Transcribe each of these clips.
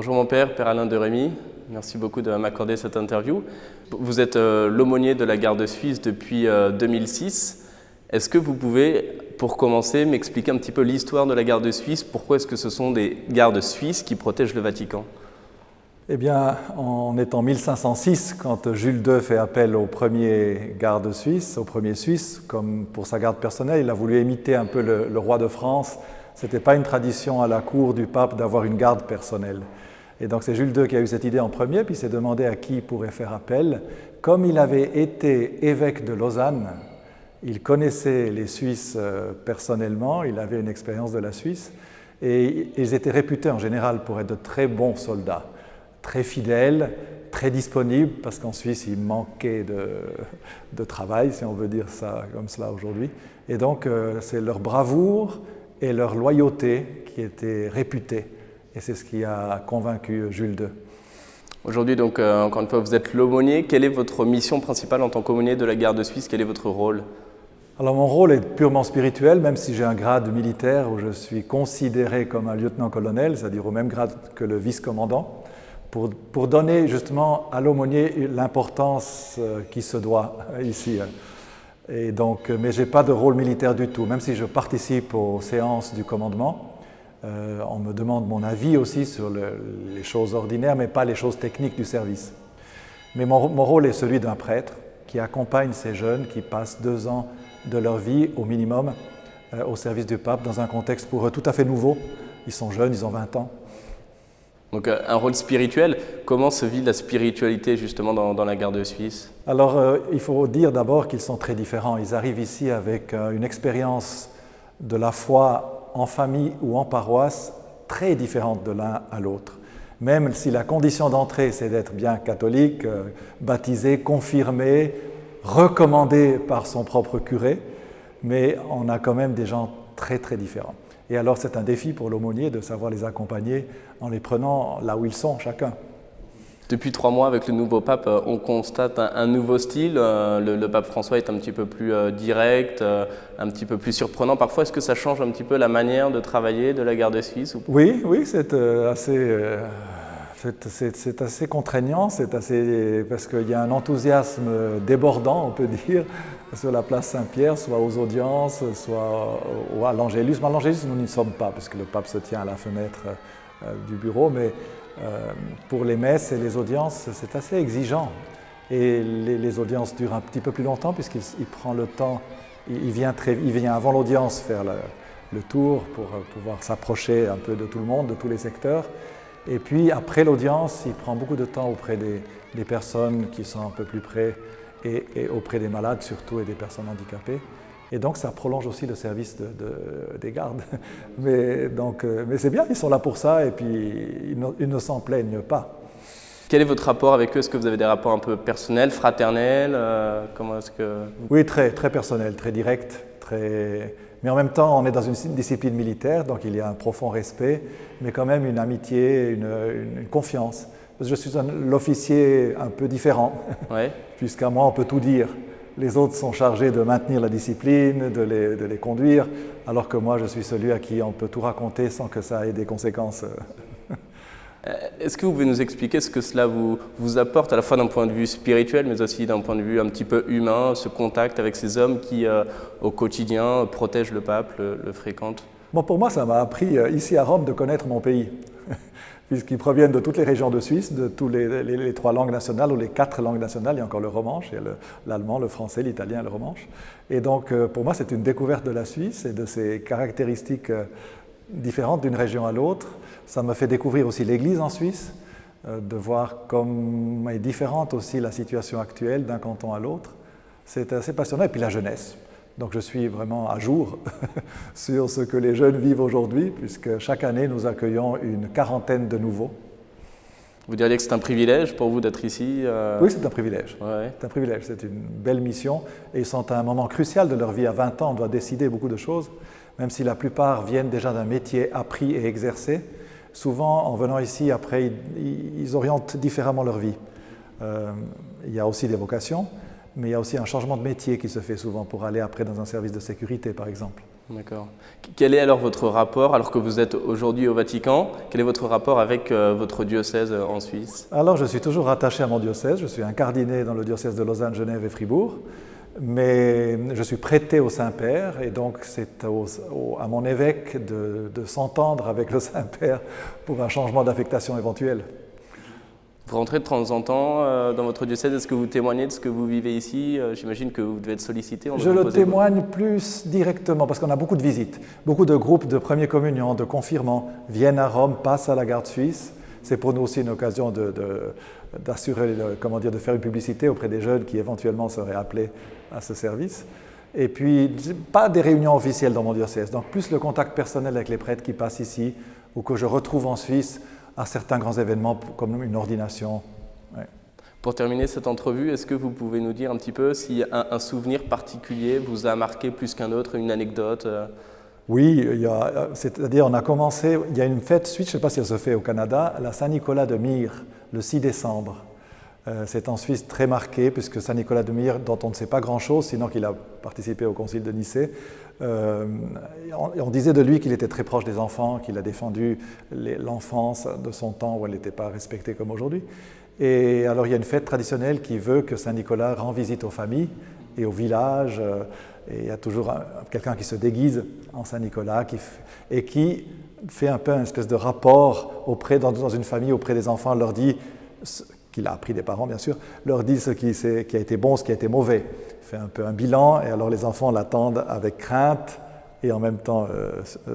Bonjour mon père, Père Alain de Rémy. Merci beaucoup de m'accorder cette interview. Vous êtes l'aumônier de la garde suisse depuis 2006. Est-ce que vous pouvez, pour commencer, m'expliquer un petit peu l'histoire de la garde suisse? Pourquoi est-ce que ce sont des gardes suisses qui protègent le Vatican? Eh bien, on est en 1506 quand Jules II fait appel au premier garde suisse, au premier Suisse, comme pour sa garde personnelle. Il a voulu imiter un peu le roi de France. Ce n'était pas une tradition à la cour du pape d'avoir une garde personnelle. Et donc c'est Jules II qui a eu cette idée en premier, puis il s'est demandé à qui il pourrait faire appel. Comme il avait été évêque de Lausanne, il connaissait les Suisses personnellement, il avait une expérience de la Suisse, et ils étaient réputés en général pour être de très bons soldats, très fidèles, très disponibles, parce qu'en Suisse, il manquait de travail, si on veut dire ça comme cela aujourd'hui. Et donc, c'est leur bravoure et leur loyauté qui étaient réputées. Et c'est ce qui a convaincu Jules II. Aujourd'hui, donc, encore une fois, vous êtes l'aumônier. Quelle est votre mission principale en tant qu'aumônier de la garde suisse? Quel est votre rôle? Alors mon rôle est purement spirituel, même si j'ai un grade militaire où je suis considéré comme un lieutenant-colonel, c'est-à-dire au même grade que le vice-commandant, pour donner justement à l'aumônier l'importance qui se doit ici. Et donc, mais je n'ai pas de rôle militaire du tout, même si je participe aux séances du commandement. On me demande mon avis aussi sur les choses ordinaires, mais pas les choses techniques du service. Mais mon rôle est celui d'un prêtre qui accompagne ces jeunes qui passent 2 ans de leur vie au minimum au service du pape dans un contexte pour eux tout à fait nouveau. Ils sont jeunes, ils ont 20 ans. Donc un rôle spirituel, comment se vit la spiritualité justement dans la garde suisse? Alors il faut dire d'abord qu'ils sont très différents. Ils arrivent ici avec une expérience de la foi en famille ou en paroisse très différente de l'un à l'autre. Même si la condition d'entrée c'est d'être bien catholique, baptisé, confirmé, recommandé par son propre curé, mais on a quand même des gens très très différents. Et alors c'est un défi pour l'aumônier de savoir les accompagner en les prenant là où ils sont chacun. Depuis 3 mois avec le nouveau pape, on constate un nouveau style. Le pape François est un petit peu plus direct, un petit peu plus surprenant. Parfois, est-ce que ça change un petit peu la manière de travailler de la garde suisse ou pas? Oui, c'est assez contraignant, parce qu'il y a un enthousiasme débordant, on peut dire, sur la place Saint-Pierre, soit aux audiences, soit à l'Angélus. Mais à l'Angélus, nous n'y sommes pas, parce que le pape se tient à la fenêtre du bureau, mais pour les messes et les audiences, c'est assez exigeant. Et les audiences durent un petit peu plus longtemps, puisqu'il prend le temps, il vient avant l'audience faire le tour pour pouvoir s'approcher un peu de tout le monde, de tous les secteurs. Et puis après l'audience, il prend beaucoup de temps auprès des personnes qui sont un peu plus près et auprès des malades surtout et des personnes handicapées. Et donc ça prolonge aussi le service des gardes. Mais c'est bien, ils sont là pour ça et puis ils ne s'en plaignent pas. Quel est votre rapport avec eux? Est-ce que vous avez des rapports un peu personnels, fraternels? Comment est-ce que... Oui, très, très personnel, très direct, mais en même temps, on est dans une discipline militaire, donc il y a un profond respect, mais quand même une amitié, une confiance. Parce que je suis l'officier un peu différent, ouais. Puisqu'à moi, on peut tout dire. Les autres sont chargés de maintenir la discipline, de les conduire, alors que moi, je suis celui à qui on peut tout raconter sans que ça ait des conséquences. Est-ce que vous pouvez nous expliquer ce que cela vous apporte, à la fois d'un point de vue spirituel, mais aussi d'un point de vue un petit peu humain, ce contact avec ces hommes qui, au quotidien, protègent le pape, le fréquentent? Bon, pour moi, ça m'a appris, ici à Rome, de connaître mon pays, puisqu'ils proviennent de toutes les régions de Suisse, de toutes les 3 langues nationales, ou les 4 langues nationales. Il y a encore le romanche, il y a l'allemand, le français, l'italien et le romanche. Et donc, pour moi, c'est une découverte de la Suisse et de ses caractéristiques différentes d'une région à l'autre. Ça me fait découvrir aussi l'Église en Suisse, de voir comme est différente aussi la situation actuelle d'un canton à l'autre. C'est assez passionnant. Et puis la jeunesse. Donc je suis vraiment à jour sur ce que les jeunes vivent aujourd'hui, puisque chaque année nous accueillons une 40aine de nouveaux. Vous diriez que c'est un privilège pour vous d'être ici? Oui, c'est un privilège. Ouais. C'est un privilège, c'est une belle mission. Et ils sont à un moment crucial de leur vie. À 20 ans, on doit décider beaucoup de choses, même si la plupart viennent déjà d'un métier appris et exercé. Souvent, en venant ici, après, ils orientent différemment leur vie. Il y a aussi des vocations, mais il y a aussi un changement de métier qui se fait souvent pour aller après dans un service de sécurité, par exemple. D'accord. Quel est alors votre rapport, alors que vous êtes aujourd'hui au Vatican, quel est votre rapport avec votre diocèse en Suisse? Alors, je suis toujours rattaché à mon diocèse. Je suis incardiné dans le diocèse de Lausanne, Genève et Fribourg. Mais je suis prêté au Saint-Père et donc c'est à mon évêque de s'entendre avec le Saint-Père pour un changement d'affectation éventuel. Vous rentrez de temps en temps dans votre diocèse, est-ce que vous témoignez de ce que vous vivez ici? J'imagine que vous devez être sollicité. Je le témoigne plus directement parce qu'on a beaucoup de visites. Beaucoup de groupes de première communion, de confirmants viennent à Rome, passent à la garde suisse. C'est pour nous aussi une occasion d'assurer, de faire une publicité auprès des jeunes qui éventuellement seraient appelés à ce service. Et puis, pas des réunions officielles dans mon diocèse, donc plus le contact personnel avec les prêtres qui passent ici ou que je retrouve en Suisse à certains grands événements comme une ordination. Ouais. Pour terminer cette entrevue, est-ce que vous pouvez nous dire un petit peu si un souvenir particulier vous a marqué plus qu'un autre, une anecdote? Oui, c'est-à-dire on a commencé, il y a une fête suisse, je ne sais pas si elle se fait au Canada, la Saint-Nicolas de Myre, le 6 décembre. C'est en Suisse très marqué, puisque Saint-Nicolas de Myre, dont on ne sait pas grand-chose, sinon qu'il a participé au concile de Nicée, on disait de lui qu'il était très proche des enfants, qu'il a défendu l'enfance de son temps où elle n'était pas respectée comme aujourd'hui. Et alors il y a une fête traditionnelle qui veut que Saint-Nicolas rend visite aux familles et aux villages, et il y a toujours quelqu'un qui se déguise en Saint-Nicolas et qui fait un peu une espèce de rapport dans une famille auprès des enfants, leur dit, qu'il a appris des parents bien sûr, leur dit ce qui a été bon, ce qui a été mauvais. Il fait un peu un bilan et alors les enfants l'attendent avec crainte et en même temps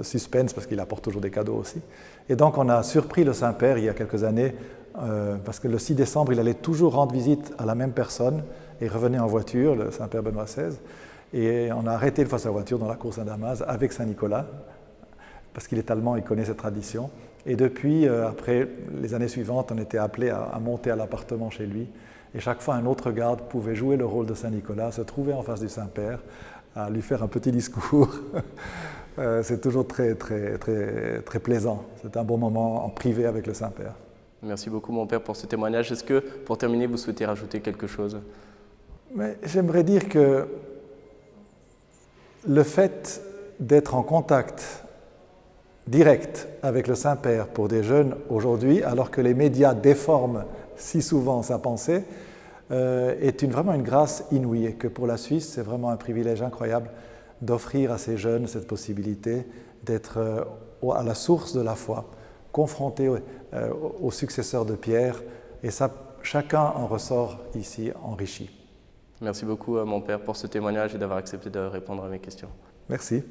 suspense parce qu'il apporte toujours des cadeaux aussi. Et donc on a surpris le Saint-Père il y a quelques années parce que le 6 décembre il allait toujours rendre visite à la même personne et revenait en voiture, le Saint-Père Benoît XVI. Et on a arrêté une fois sa voiture dans la cour Saint-Damas avec Saint-Nicolas parce qu'il est allemand, il connaît cette tradition. Et depuis, après les années suivantes, on était appelé à monter à l'appartement chez lui. Et chaque fois, un autre garde pouvait jouer le rôle de Saint-Nicolas, se trouver en face du Saint-Père, à lui faire un petit discours. C'est toujours très, très, très, très plaisant. C'est un bon moment en privé avec le Saint-Père. Merci beaucoup, mon père, pour ce témoignage. Est-ce que, pour terminer, vous souhaitez rajouter quelque chose? J'aimerais dire que le fait d'être en contact direct avec le Saint-Père pour des jeunes aujourd'hui, alors que les médias déforment si souvent sa pensée, est vraiment une grâce inouïe et que pour la Suisse, c'est vraiment un privilège incroyable d'offrir à ces jeunes cette possibilité d'être à la source de la foi, confrontés aux successeurs de Pierre, et ça, chacun en ressort ici enrichi. Merci beaucoup, mon père, pour ce témoignage et d'avoir accepté de répondre à mes questions. Merci.